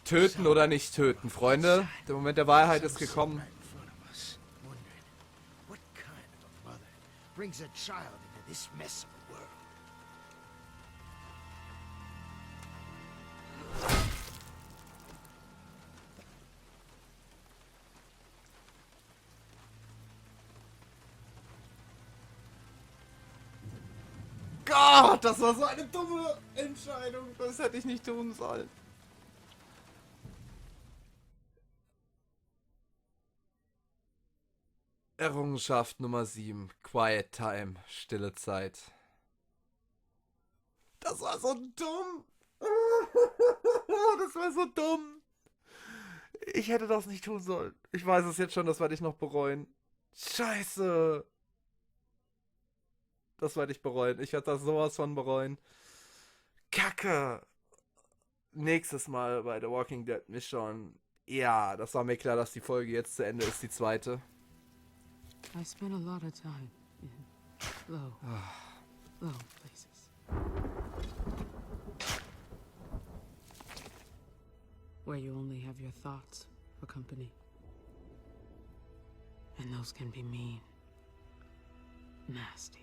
Töten oder nicht töten, Freunde. Der Moment der Wahrheit ist gekommen. Gott, das war so eine dumme Entscheidung. Das hätte ich nicht tun sollen. Errungenschaft Nummer 7. Quiet Time. Stille Zeit. Das war so dumm. Das war so dumm. Ich hätte das nicht tun sollen. Ich weiß es jetzt schon, das werde ich noch bereuen. Scheiße. Das werde ich bereuen. Ich werde das sowas von bereuen. Kacke. Nächstes Mal bei The Walking Dead Michonne. Ja, das war mir klar, dass die Folge jetzt zu Ende ist, die zweite. I spent a lot of time in low places. Where you only have your thoughts for company. And those can be mean. Nasty.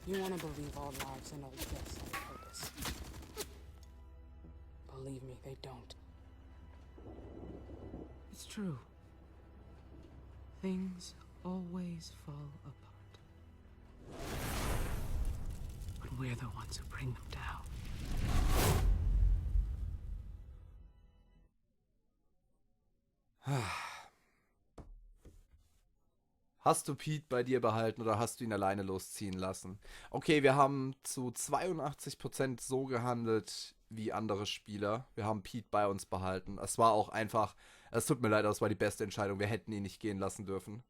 You want to believe all lives and all deaths have a purpose. Believe me, they don't. It's true. Things always fall apart. But we're the ones who bring them down. Hast du Pete bei dir behalten oder hast du ihn alleine losziehen lassen? Okay, wir haben zu 82% so gehandelt wie andere Spieler. Wir haben Pete bei uns behalten. Es war auch einfach, es tut mir leid, das war die beste Entscheidung. Wir hätten ihn nicht gehen lassen dürfen.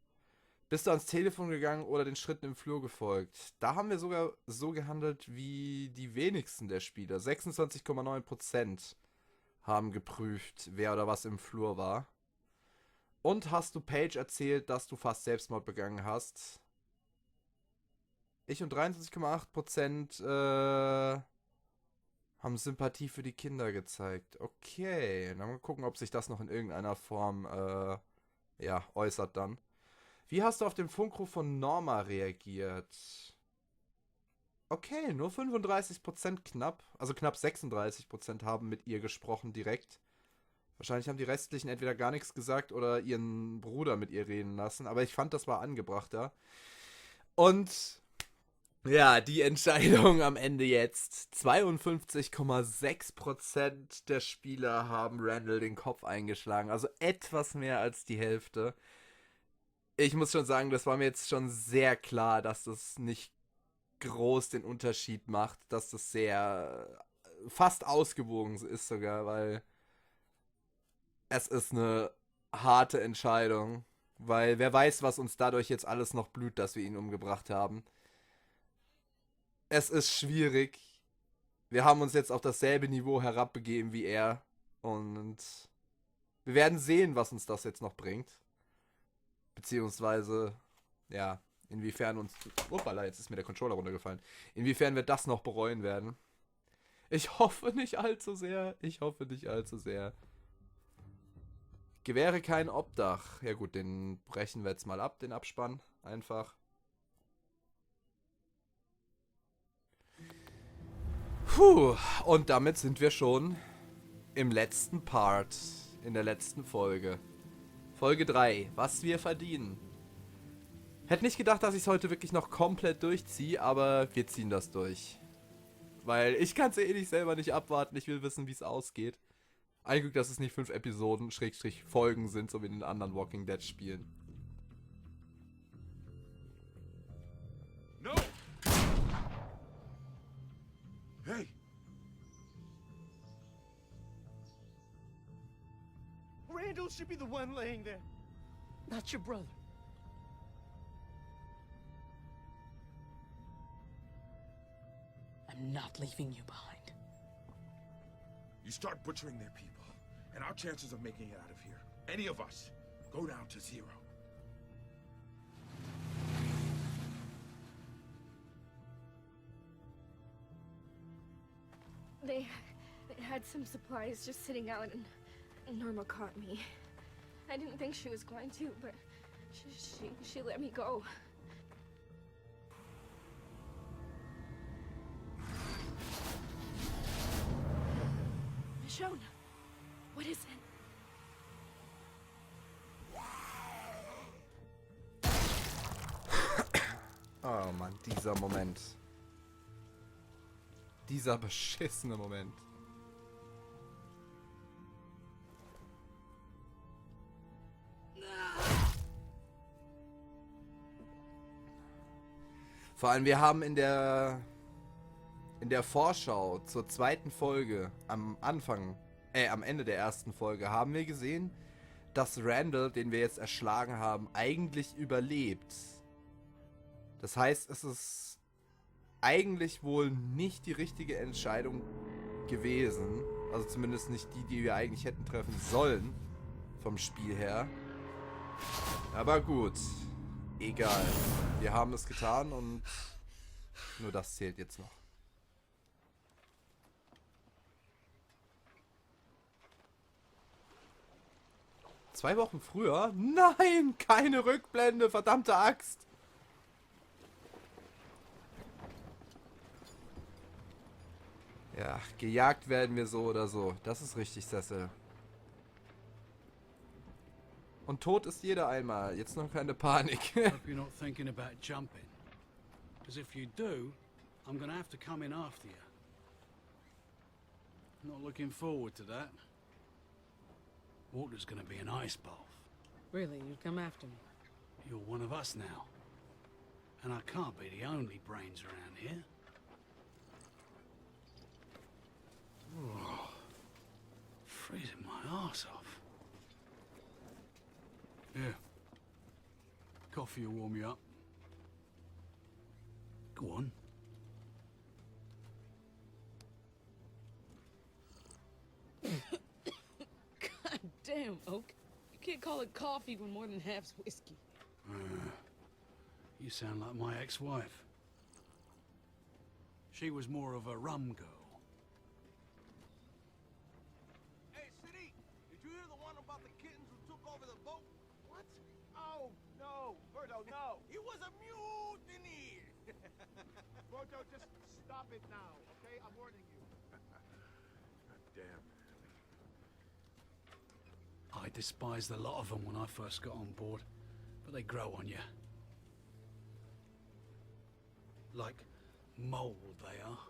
Bist du ans Telefon gegangen oder den Schritten im Flur gefolgt? Da haben wir sogar so gehandelt wie die wenigsten der Spieler. 26,9% haben geprüft, wer oder was im Flur war. Und hast du Paige erzählt, dass du fast Selbstmord begangen hast? Ich und 23,8% haben Sympathie für die Kinder gezeigt. Okay, dann mal gucken, ob sich das noch in irgendeiner Form äußert dann. Wie hast du auf den Funkruf von Norma reagiert? Okay, nur 35% knapp, also knapp 36% haben mit ihr gesprochen direkt. Wahrscheinlich haben die restlichen entweder gar nichts gesagt oder ihren Bruder mit ihr reden lassen. Aber ich fand, das war angebrachter. Und ja, die Entscheidung am Ende jetzt. 52,6% der Spieler haben Randall den Kopf eingeschlagen. Also etwas mehr als die Hälfte. Ich muss schon sagen, das war mir jetzt schon sehr klar, dass das nicht groß den Unterschied macht. Dass das sehr fast ausgewogen ist sogar, weil es ist eine harte Entscheidung, weil wer weiß, was uns dadurch jetzt alles noch blüht, dass wir ihn umgebracht haben. Es ist schwierig. Wir haben uns jetzt auf dasselbe Niveau herabbegeben wie er und wir werden sehen, was uns das jetzt noch bringt. Beziehungsweise, ja, inwiefern uns... Hoppala, jetzt ist mir der Controller runtergefallen. Inwiefern wir das noch bereuen werden. Ich hoffe nicht allzu sehr. Gewähre kein Obdach. Ja gut, den brechen wir jetzt mal ab, den Abspann. Einfach. Puh, und damit sind wir schon im letzten Part, in der letzten Folge. Folge 3, was wir verdienen. Hätte nicht gedacht, dass ich es heute wirklich noch komplett durchziehe, aber wir ziehen das durch. Weil ich kann es ja eh nicht selber nicht abwarten, ich will wissen, wie es ausgeht. Ein Glück, dass es nicht 5 Episoden, / Folgen sind, so wie in den anderen Walking Dead Spielen. No! Hey! Randall should be the one laying there, not your brother. I'm not leaving you behind. You start butchering their people, and our chances of making it out of here, any of us, go down to 0. They had some supplies just sitting out, and Norma caught me. I didn't think she was going to, but she let me go. Michonne, what is it? Oh Mann, dieser Moment. Dieser beschissene Moment. Vor allem, wir haben in der Vorschau zur zweiten Folge am Ende der ersten Folge haben wir gesehen, dass Randall, den wir jetzt erschlagen haben, eigentlich überlebt. Das heißt, es ist eigentlich wohl nicht die richtige Entscheidung gewesen. Also zumindest nicht die, die wir eigentlich hätten treffen sollen. Vom Spiel her. Aber gut. Egal. Wir haben es getan und nur das zählt jetzt noch. Zwei Wochen früher? Nein! Keine Rückblende! Verdammte Axt! Ja, gejagt werden wir so oder so. Das ist richtig, Cecil. Und tot ist jeder einmal. Jetzt noch keine Panik. Hope you're not thinking about jumping. Because if you do, I'm gonna have to come in after you. Not looking forward to that. Water's gonna be an ice bath. Really, you'd come after me? You're one of us now. And I can't be the only brains around here. Oh, freezing my arse off. Yeah. Coffee will warm you up. Go on. God damn, Oak. You can't call it coffee when more than half's whiskey. You sound like my ex-wife. She was more of a rum girl. Hey, City! Did you hear the one about the kittens who took over the boat? What? Oh, no. Berto, no. He was a mutiny! Berto, just stop it now, okay? I'm warning you. God damn. I despised a lot of them when I first got on board, but they grow on you. Like mold, they are.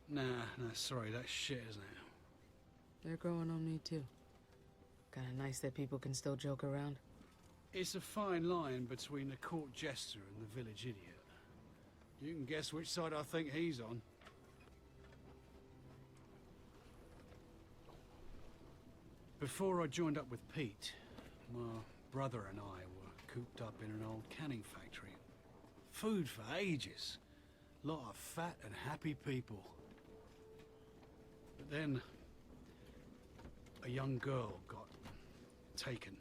Nah, sorry, that's shit, isn't it? They're growing on me, too. Kinda nice that people can still joke around. It's a fine line between the court jester and the village idiot. You can guess which side I think he's on. Before I joined up with Pete, my brother and I were cooped up in an old canning factory. Food for ages. Lot of fat and happy people. But then a young girl got taken.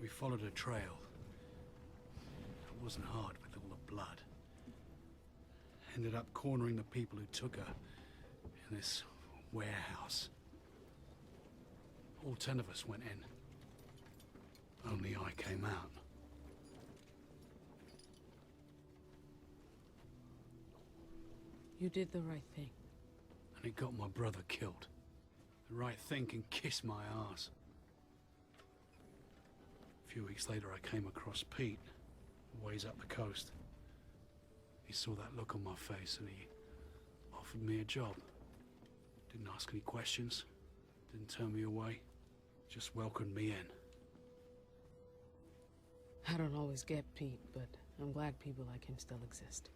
We followed a trail. It wasn't hard with all the blood. Ended up cornering the people who took her in this warehouse. All 10 of us went in. Only I came out. You did the right thing. And it got my brother killed. The right thing can kiss my ass. A few weeks later I came across Pete, ways up the coast. He saw that look on my face and he offered me a job. Didn't ask any questions, didn't turn me away, just welcomed me in. I don't always get Pete, but I'm glad people like him still exist.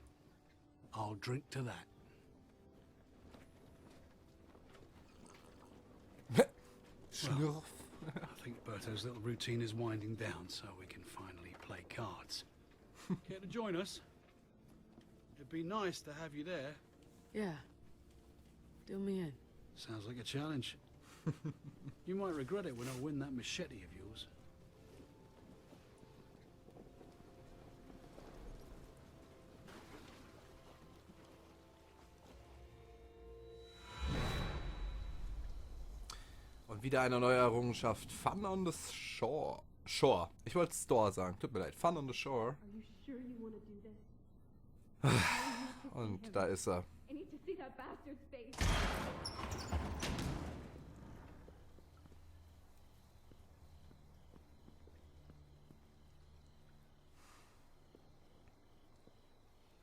I'll drink to that. Schlürf. I think Berto's little routine is winding down, so we can finally play cards. Care to join us? It'd be nice to have you there. Yeah. Do me in. Sounds like a challenge. You might regret it when I win that machete of yours. wieder eine neue Errungenschaft. Fun on the Shore. Shore. Ich wollte Store sagen. Tut mir leid. Fun on the Shore. Are you sure you want to do this? Und da ist er. I need to see that bastard's face.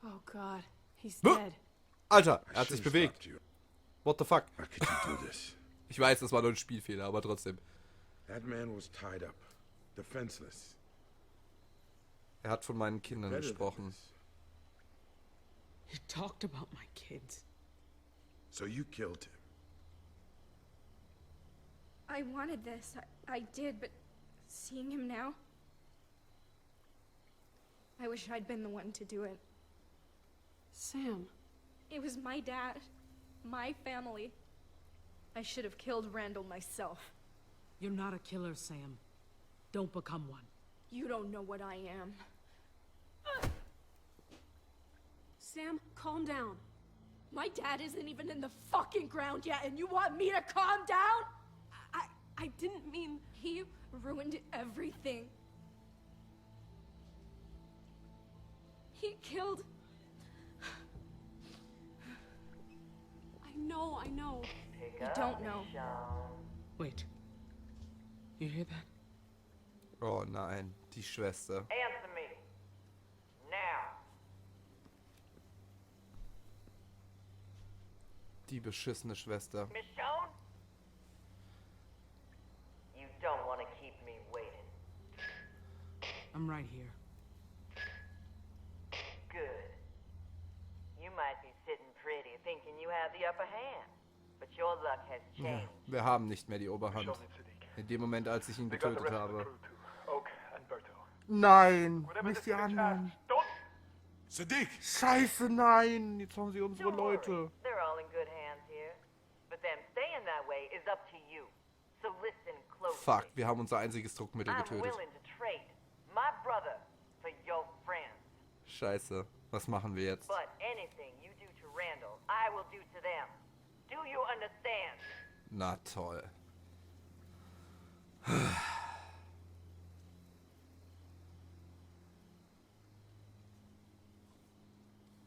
Oh God, he's Huh? dead. Alter, er hat Should've sich bewegt. stopped you. What the fuck? How could you do this? Ich weiß, das war nur ein Spielfehler, aber trotzdem. That man was tied up, defenseless. Er hat von meinen Kindern Better than gesprochen. this. You talked about my kids. So you killed him. I wanted this. I did, but seeing him now, I wish I'd been the one to do it. Sam, It was my dad, my family. I should have killed Randall myself. you're not a killer, Sam. Don't become one. You don't know what I am. Sam, calm down. My dad isn't even in the fucking ground yet, and you want me to calm down? I didn't mean... He ruined everything. He killed... I know. You don't know. Wait. You hear that? Oh nein, die Schwester. Answer me. Now. Die beschissene Schwester. Michonne? You don't want to keep me waiting. I'm right here. Good. You might be sitting pretty thinking you have the upper hand. But your luck has Ja, changed. wir haben nicht mehr die Oberhand. In dem Moment, als ich ihn getötet habe. Nein, nicht die anderen. Sadiq! Scheiße, nein. Jetzt haben sie unsere Don't worry. Leute. They're all in good hands here. But them staying that way is up to you. So listen closely. Fuck, wir haben unser einziges Druckmittel I'm getötet. willing to trade my brother for your friends. Scheiße, was machen wir jetzt? But anything you do to Randall, I will do to them. Do you understand? Na toll.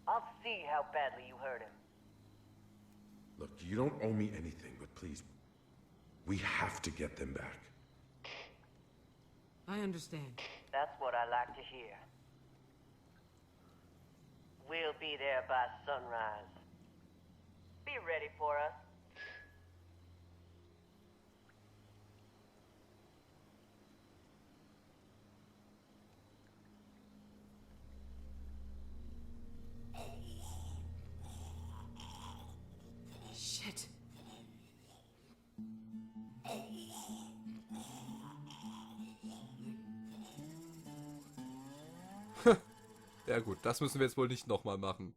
I'll see how badly you hurt him. Look, you don't owe me anything, but please, we have to get them back. I understand. That's what I like to hear. We'll be there by sunrise. Be ready for us. Shit. Ja gut, das müssen wir jetzt wohl nicht nochmal machen.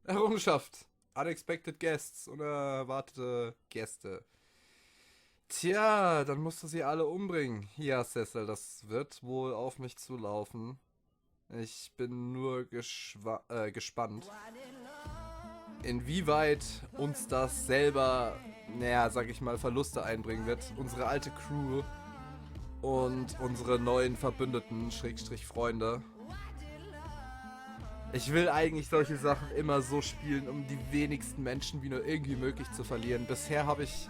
Errungenschaft. Unexpected Guests. Unerwartete Gäste. Tja, dann musst du sie alle umbringen. Ja, Cecil, das wird wohl auf mich zulaufen. Ich bin nur gespannt, inwieweit uns das selber, naja, sag ich mal, Verluste einbringen wird. Unsere alte Crew und unsere neuen Verbündeten, Schrägstrich Freunde. Ich will eigentlich solche Sachen immer so spielen, um die wenigsten Menschen wie nur irgendwie möglich zu verlieren. Bisher habe ich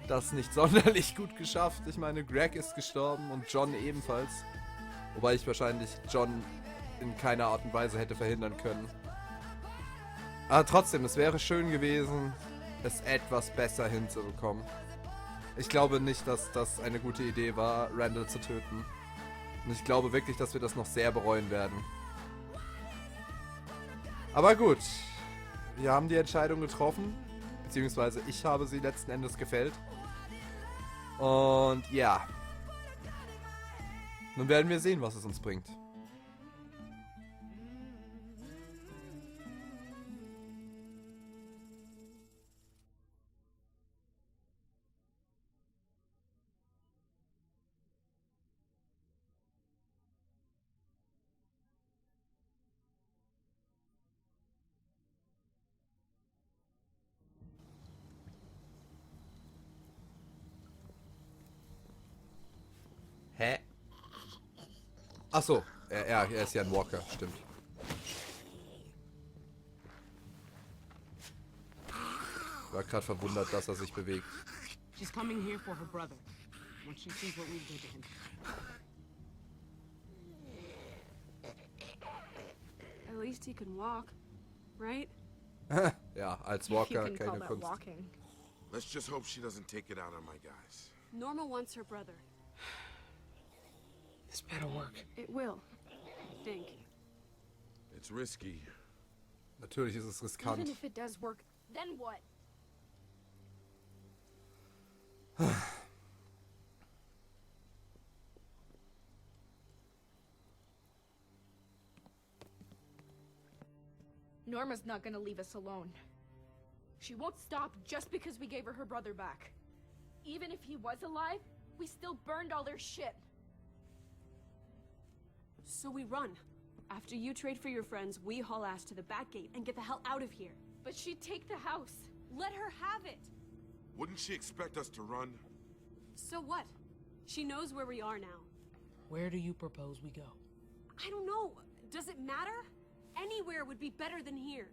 das nicht sonderlich gut geschafft. Ich meine, Greg ist gestorben und John ebenfalls. Wobei ich wahrscheinlich John in keiner Art und Weise hätte verhindern können. Aber trotzdem, es wäre schön gewesen, es etwas besser hinzubekommen. Ich glaube nicht, dass das eine gute Idee war, Randall zu töten. Und ich glaube wirklich, dass wir das noch sehr bereuen werden. Aber gut, wir haben die Entscheidung getroffen, beziehungsweise ich habe sie letzten Endes gefällt. Und ja, nun werden wir sehen, was es uns bringt. Hä? Achso, er ist ja ein Walker, stimmt. War gerade verwundert, dass er sich bewegt. She's coming here for her brother. When she sees what we did to him. At least he can walk, right? Ja, als You Walker can call keine that Kunst. walking. Let's just hope she doesn't take it out on my guys. Norma wants her brother. This better work. It will. I think. It's risky. Natürlich ist es riskant. Even if it does work, then what? Norma's not gonna leave us alone. She won't stop just because we gave her brother back. Even if he was alive, we still burned all their shit. So we run. After you trade for your friends, we haul ass to the back gate and get the hell out of here. But she'd take the house. Let her have it. Wouldn't she expect us to run? So what? She knows where we are now. Where do you propose we go? I don't know. Does it matter? Anywhere would be better than here.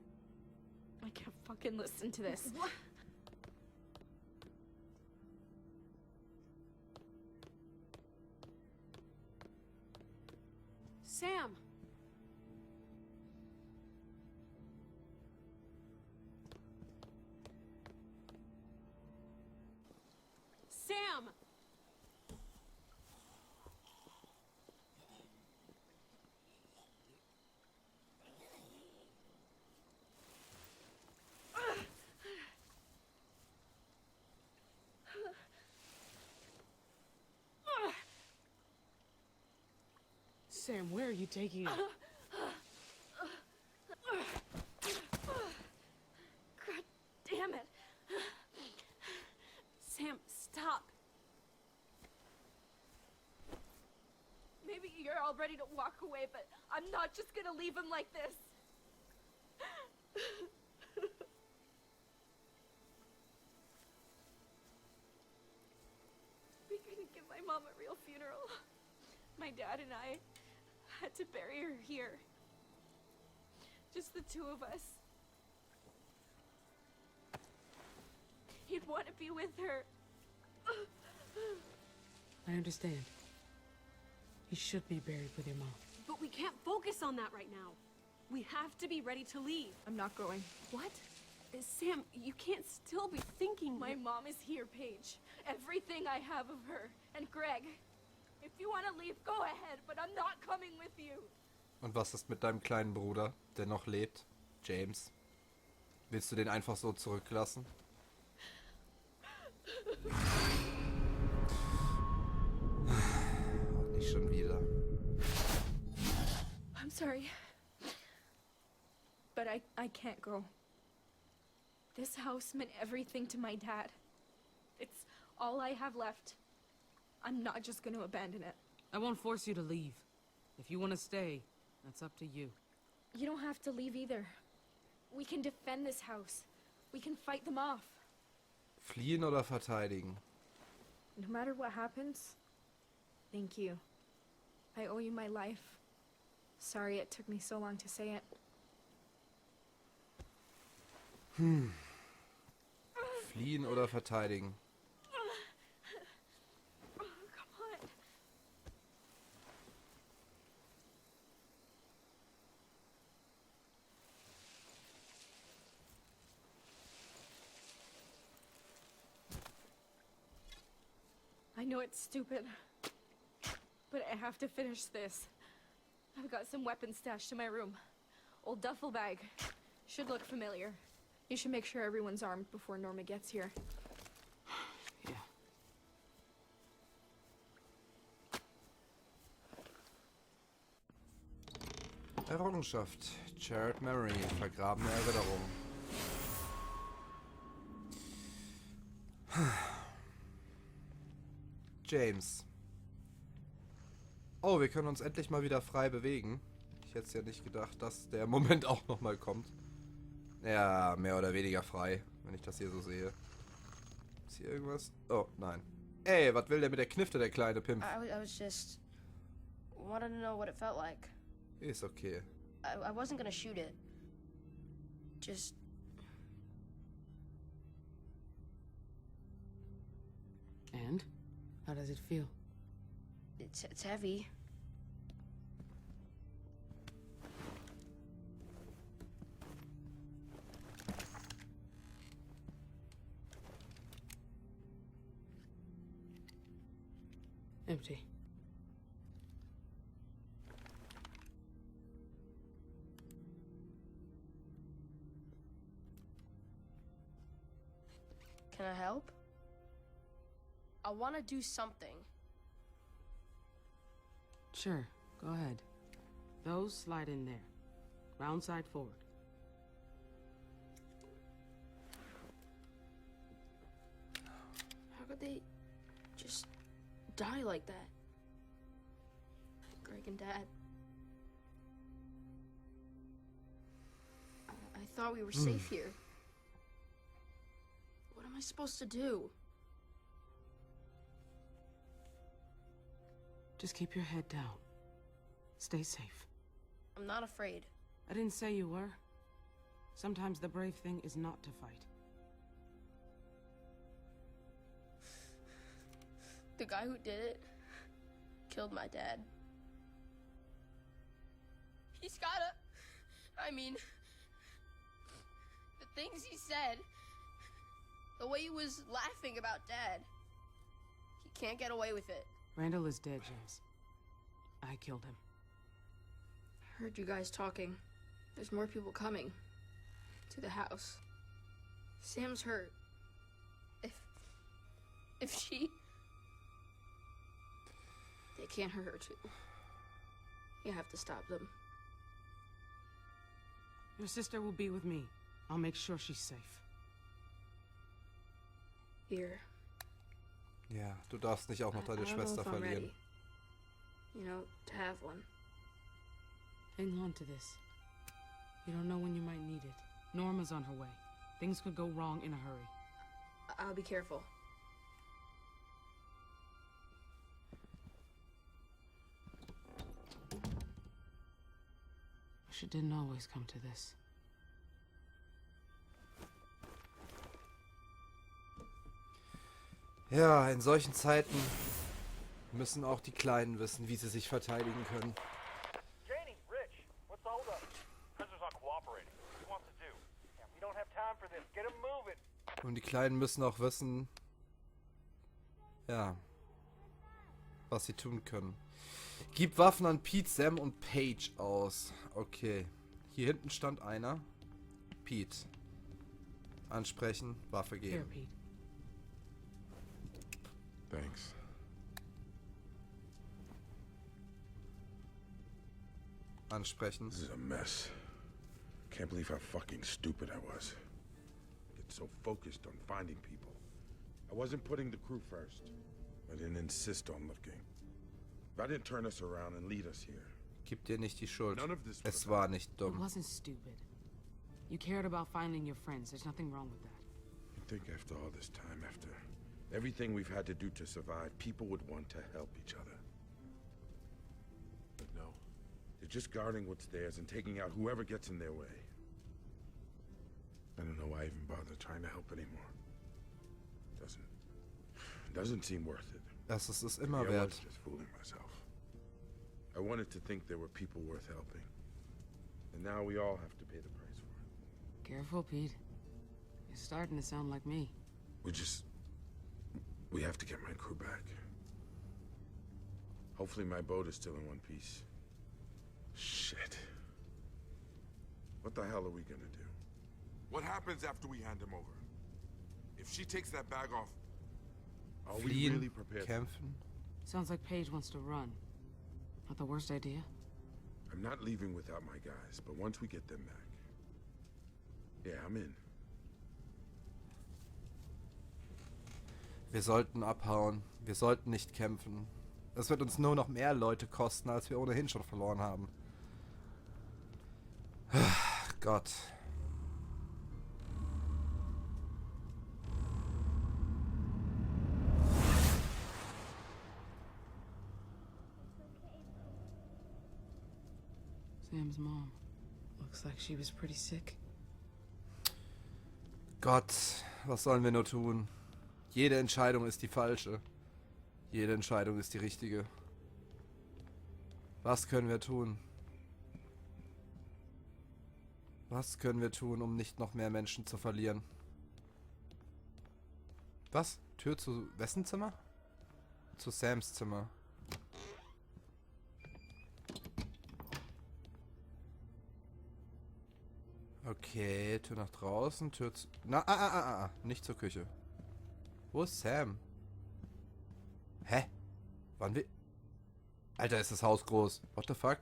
I can't fucking listen to this. What? Sam! Sam! Sam, where are you taking her? God damn it. Sam, stop. Maybe you're all ready to walk away, but I'm not just gonna leave him like this. We couldn't give my mom a real funeral. My dad and I had to bury her here. Just the two of us. He'd want to be with her. I understand. You should be buried with your mom. But we can't focus on that right now. We have to be ready to leave. I'm not going. What? Sam, you can't still be thinking. My mom is here, Paige. Everything I have of her. And Greg. If you want to leave, go ahead, but I'm not coming with you. Und was ist mit deinem kleinen Bruder, der noch lebt? James. Willst du den einfach so zurücklassen? Nicht schon wieder. I'm sorry. But I can't go. This house meant everything to my dad. It's all I have left. I'm not just going to abandon it. I won't force you to leave. If you want to stay, that's up to you. You don't have to leave either. We can defend this house. We can fight them off. Fliehen oder verteidigen? No matter what happens, thank you. I owe you my life. Sorry it took me so long to say it. Fliehen oder verteidigen? Oh, come on. I know it's stupid, but I have to finish this. I've got some weapons stashed in my room. Old duffel bag. Should look familiar. You should make sure everyone's armed before Norma gets here. Yeah. Errungenschaft. Shared Memory. Vergrabene Erinnerung. James. Oh, wir können uns endlich mal wieder frei bewegen. Ich hätte es ja nicht gedacht, dass der Moment auch nochmal kommt. Ja, mehr oder weniger frei, wenn ich das hier so sehe. Ist hier irgendwas? Oh, nein. Ey, was will der mit der Knifte, der kleine Pimp? I was just wanted to know what it felt like. Ist okay. I wasn't gonna shoot it. Just And? How does it feel? it's heavy. Empty. Can I help? I want to do something. Sure, go ahead. Those slide in there. Round side forward. How could they just die like that? Greg and Dad. I thought we were safe here. What am I supposed to do? Just keep your head down. Stay safe. I'm not afraid. I didn't say you were. Sometimes the brave thing is not to fight. The guy who did it killed my dad. He's gotta... I mean... The things he said... The way he was laughing about Dad. He can't get away with it. Randall is dead, James. I killed him. I heard you guys talking. There's more people coming. To the house. Sam's hurt. If she... They can't hurt her too. You have to stop them. Your sister will be with me. I'll make sure she's safe. Here. Ja, du darfst nicht auch noch deine I don't know Schwester if I'm verlieren. ready. You know, to have one. Hang on to this. You don't know when you might need it. Norma's on her way. Things could go wrong in a hurry. I'll be careful. Wish it didn't always come to this. Ja, in solchen Zeiten müssen auch die Kleinen wissen, wie sie sich verteidigen können. Janie, Rich, what's the hold up? Prisoner's not cooperating. What do you want to do? Yeah, we don't have time for this. Get him moving. Und die Kleinen müssen auch wissen, ja, was sie tun können. Gib Waffen an Pete, Sam und Paige aus. Okay. Hier hinten stand einer. Pete. Ansprechen, Waffe Here, geben. Pete. Thanks. Ansprechen. This is a mess. Can't believe how fucking stupid I was. Get so focused on finding people. I wasn't putting the crew first. I didn't insist on looking. I didn't turn us around and lead us here. Gib dir nicht die Schuld. None of this would Es have war nicht It dumm. wasn't stupid. You cared about finding your friends. There's nothing wrong with that. You think after all this time, after everything we've had to do to survive, people would want to help each other. But no. They're just guarding what's theirs and taking out whoever gets in their way. I don't know why I even bother trying to help anymore. Doesn't seem worth it. Das ist es immer Maybe I wert. was just fooling myself. I wanted to think there were people worth helping. And now we all have to pay the price for it. Careful, Pete. You're starting to sound like me. We have to get my crew back. Hopefully my boat is still in one piece. Shit. What the hell are we gonna do? What happens after we hand him over? If she takes that bag off, Are we really Fliehen, prepared? kämpfen. Sounds like Paige wants to run. Not the worst idea. I'm not leaving without my guys, but once we get them back... Yeah, I'm in. Wir sollten abhauen. Wir sollten nicht kämpfen. Das wird uns nur noch mehr Leute kosten, als wir ohnehin schon verloren haben. Gott. Sam's mom. Looks like she was pretty sick. Gott, was sollen wir nur tun? Jede Entscheidung ist die falsche. Jede Entscheidung ist die richtige. Was können wir tun? Was können wir tun, um nicht noch mehr Menschen zu verlieren? Was? Tür zu wessen Zimmer? Zu Sams Zimmer. Okay, Tür nach draußen, Tür zu... nicht zur Küche. Wo ist Sam? Hä? Wann wir... Alter, ist das Haus groß. What the fuck?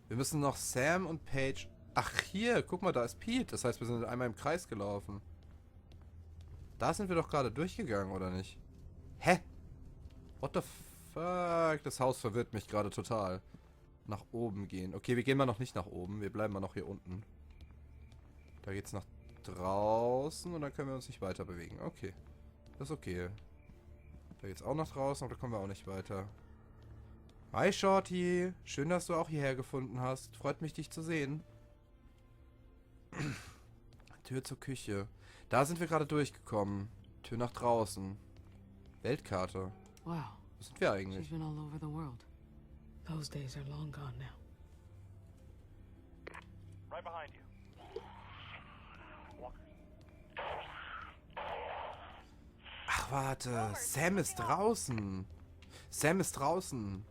Wir müssen noch Sam und Paige... Ach, hier, guck mal, da ist Pete. Das heißt, wir sind einmal im Kreis gelaufen. Da sind wir doch gerade durchgegangen, oder nicht? Hä? What the fuck? Das Haus verwirrt mich gerade total. Nach oben gehen. Okay, wir gehen mal noch nicht nach oben. Wir bleiben mal noch hier unten. Da geht's nach draußen und dann können wir uns nicht weiter bewegen. Okay. Das ist okay. Da geht's auch nach draußen, aber da kommen wir auch nicht weiter. Hi, Shorty. Schön, dass du auch hierher gefunden hast. Freut mich, dich zu sehen. Tür zur Küche. Da sind wir gerade durchgekommen. Tür nach draußen. Weltkarte. Wow. Wo sind wir eigentlich? She's been all over the world. Those days are long gone now. Right behind you. Ach, warte. Sam ist draußen. Sam ist draußen.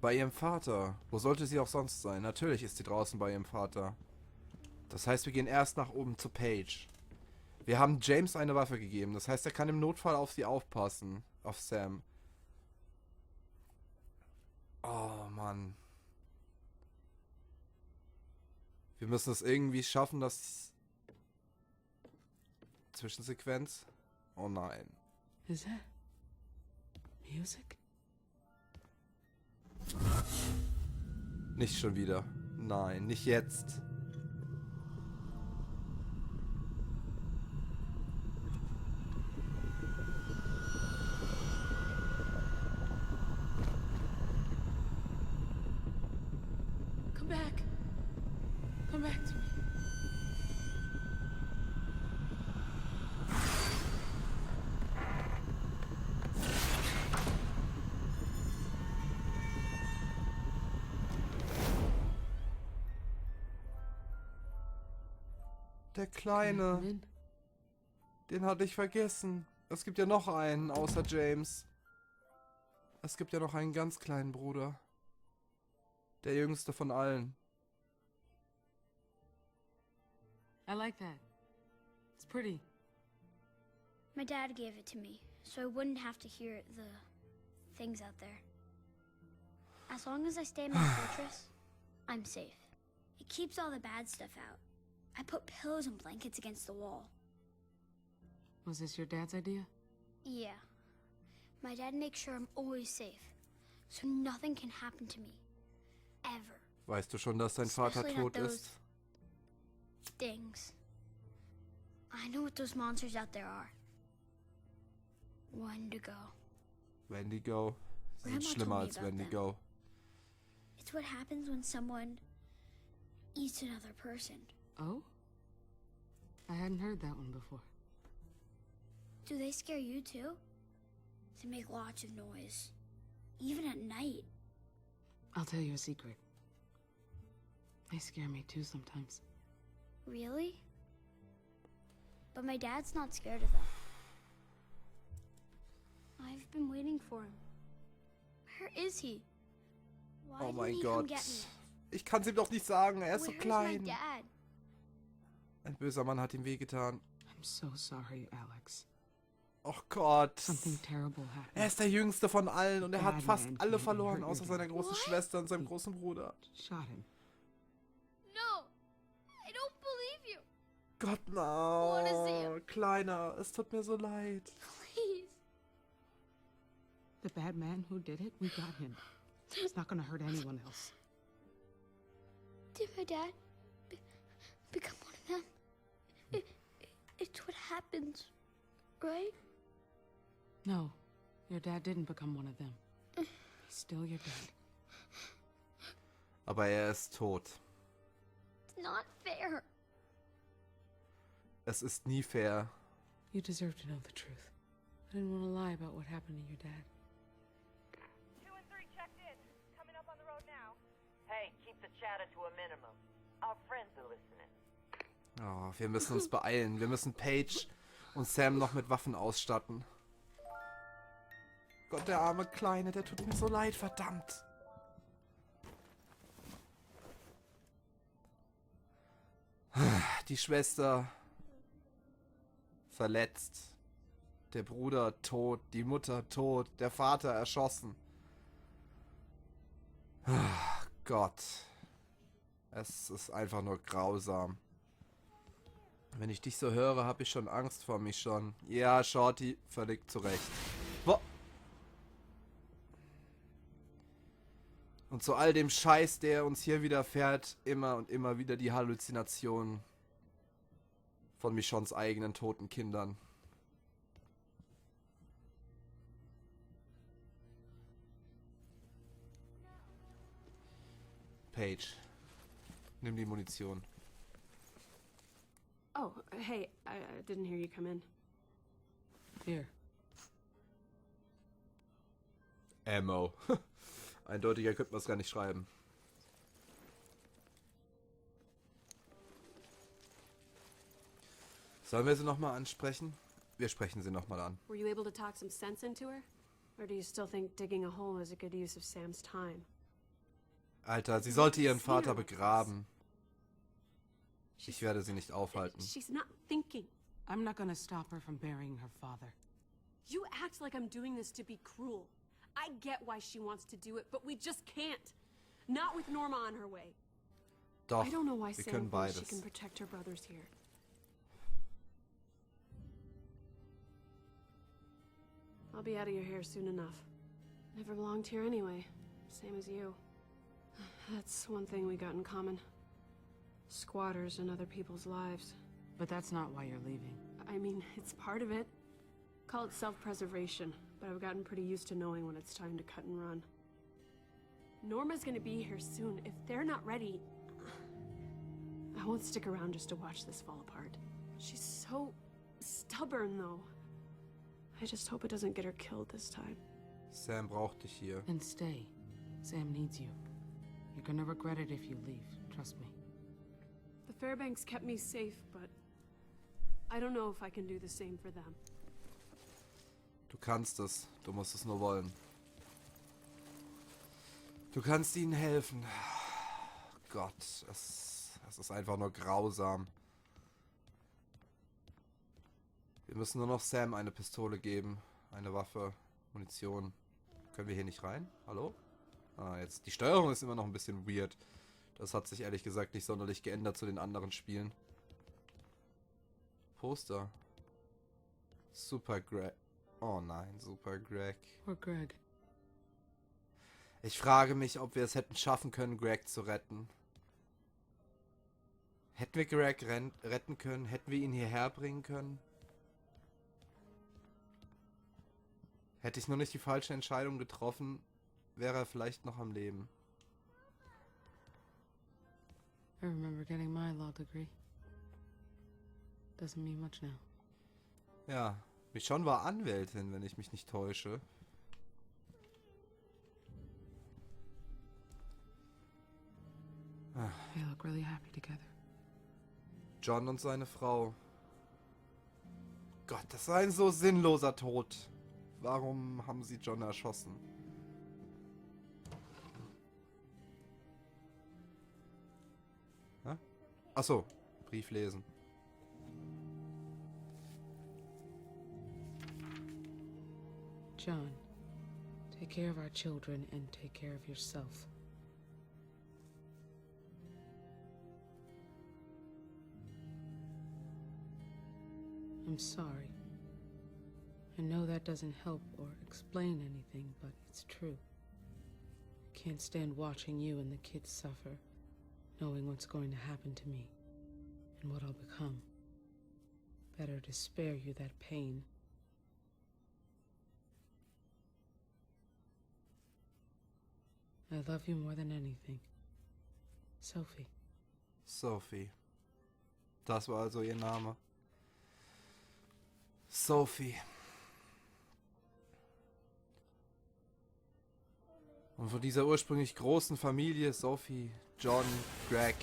Bei ihrem Vater. Wo sollte sie auch sonst sein? Natürlich ist sie draußen bei ihrem Vater. Das heißt, wir gehen erst nach oben zu Paige. Wir haben James eine Waffe gegeben. Das heißt, er kann im Notfall auf sie aufpassen. Auf Sam. Oh, Mann. Wir müssen es irgendwie schaffen, dass... Zwischensequenz? Oh nein. Is that music? Nicht schon wieder. Nein, nicht jetzt. Come back. Come back to me. Der Kleine. Den hatte ich vergessen. Es gibt ja noch einen, außer James. Es gibt ja noch einen ganz kleinen Bruder. Der jüngste von allen. I like that. It's pretty. My dad gave it to me, so I wouldn't have to hear the things out there. As long as I stay in my fortress, I'm safe. It keeps all the bad stuff out. I put pillows and blankets against the wall. Was this your dad's idea? Yeah. My dad makes sure I'm always safe, so nothing can happen to me. Ever. Weißt du schon, dass dein Vater Especially not tot those ist? things. I know what those monsters out there are. Wendigo. Wendigo. Sie sind Grandma schlimmer told me als about them. Wendigo. It's what happens when someone eats another person. Oh? I hadn't heard that one before. Do they scare you too? They make lots of noise. Even at night. I'll tell you a secret. They scare me too sometimes. Really? But my dad's not scared of them. I've been waiting for him. Where is he? Why Oh didn't mein he come Gott. get me? Ich kann es ihm doch nicht sagen. Er ist so Where's my klein. dad? Ein böser Mann hat ihm wehgetan. I'm so sorry, Alex. Oh Gott. Something terrible happened. Er ist der jüngste von allen und er hat Bad fast man alle came and verloren, hurt außer your seiner dad. großen What? Schwester und seinem großen Bruder. Shot him. No! I don't believe you! Gott, What is no. it? Kleiner, es tut mir so leid. Please! The bad man who did it, we got him. He's not gonna hurt anyone else. Did my dad become one of them? It's what happens, right? No, your dad didn't become one of them. He's still your dad. Aber er ist tot. It's not fair. Es ist nie fair. You deserve to know the truth. I didn't want to lie about what happened to your dad. 2 and 3 checked in. Coming up on the road now. Hey, keep the chatter to a minimum. Our friends are listening. Oh, wir müssen uns beeilen. Wir müssen Paige und Sam noch mit Waffen ausstatten. Gott, der arme Kleine, der tut mir so leid, verdammt. Die Schwester verletzt. Der Bruder tot, die Mutter tot, der Vater erschossen. Gott. Es ist einfach nur grausam. Wenn ich dich so höre, habe ich schon Angst vor mich schon. Ja, Shorty, völlig zu Recht. Wo? Und zu all dem Scheiß, der uns hier widerfährt, immer und immer wieder die Halluzinationen von Michonnes eigenen toten Kindern. Paige, nimm die Munition. Oh, hey, I didn't hear you come in. Here. Ammo. Eindeutiger könnte man es gar nicht schreiben. Sollen wir sie nochmal ansprechen? Wir sprechen sie nochmal an. Were you able to talk some sense into her? Or do you still think digging a hole is a good use of Sam's time? Alter, sie sollte ihren Vater begraben. Ich werde sie nicht aufhalten. She's not thinking. I'm not gonna stop her from burying her father. You act like I'm doing this to be cruel. I get why she wants to do it, but we just can't. Not with Norma on her way. Doch, I don't know why wir Sam können thinks she beides. can protect her brothers here. I'll be out of your hair soon enough. Never belonged here anyway. Same as you. That's one thing we got in common. Squatters in other people's lives. But that's not why you're leaving. I mean, it's part of it. Call it self-preservation, but I've gotten pretty used to knowing when it's time to cut and run. Norma's gonna be here soon. If they're not ready, I won't stick around just to watch this fall apart. She's so stubborn, though. I just hope it doesn't get her killed this time. Sam braucht dich hier. Then stay. Sam needs you. You're gonna regret it if you leave. Trust me. The Fairbanks kept me safe, but I don't know if I can do the same for them. Du kannst es. Du musst es nur wollen. Du kannst ihnen helfen. Gott, es ist einfach nur grausam. Wir müssen nur noch Sam eine Pistole geben. Eine Waffe, Munition. Können wir hier nicht rein? Hallo? Ah, jetzt. Die Steuerung ist immer noch ein bisschen weird. Das hat sich ehrlich gesagt nicht sonderlich geändert zu den anderen Spielen. Poster. Super Greg. Oh nein, Super Greg. Or Greg. Ich frage mich, ob wir es hätten schaffen können, Greg zu retten. Hätten wir Greg retten können? Hätten wir ihn hierher bringen können? Hätte ich nur nicht die falsche Entscheidung getroffen, wäre er vielleicht noch am Leben. I remember getting my law degree. Doesn't mean much now. Ja, Michonne war Anwältin, wenn ich mich nicht täusche. They look really happy together. John und seine Frau. Gott, das war ein so sinnloser Tod. Warum haben sie John erschossen? Achso, Brief lesen. John, take care of our children and take care of yourself. I'm sorry. I know that doesn't help or explain anything, but it's true. I can't stand watching you and the kids suffer, knowing what's going to happen to me and what I'll become. Better to spare you that pain. I love you more than anything. Sophie. Sophie. Das war also ihr Name. Sophie. Und von dieser ursprünglich großen Familie, Sophie, John, Greg,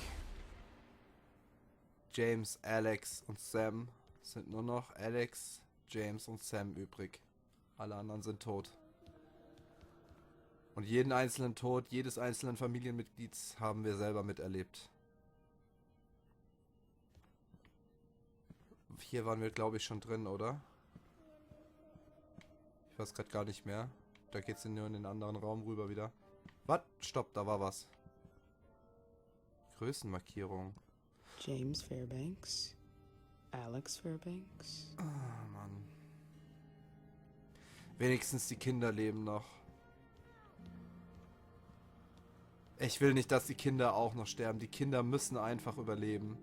James, Alex und Sam, sind nur noch Alex, James und Sam übrig. Alle anderen sind tot. Und jeden einzelnen Tod jedes einzelnen Familienmitglieds haben wir selber miterlebt. Hier waren wir, glaube ich, schon drin, oder? Ich weiß gerade gar nicht mehr. Da geht's nur in den anderen Raum rüber wieder. Was? Stopp, da war was. Größenmarkierung. James Fairbanks. Alex Fairbanks. Ah, Mann. Wenigstens die Kinder leben noch. Ich will nicht, dass die Kinder auch noch sterben. Die Kinder müssen einfach überleben.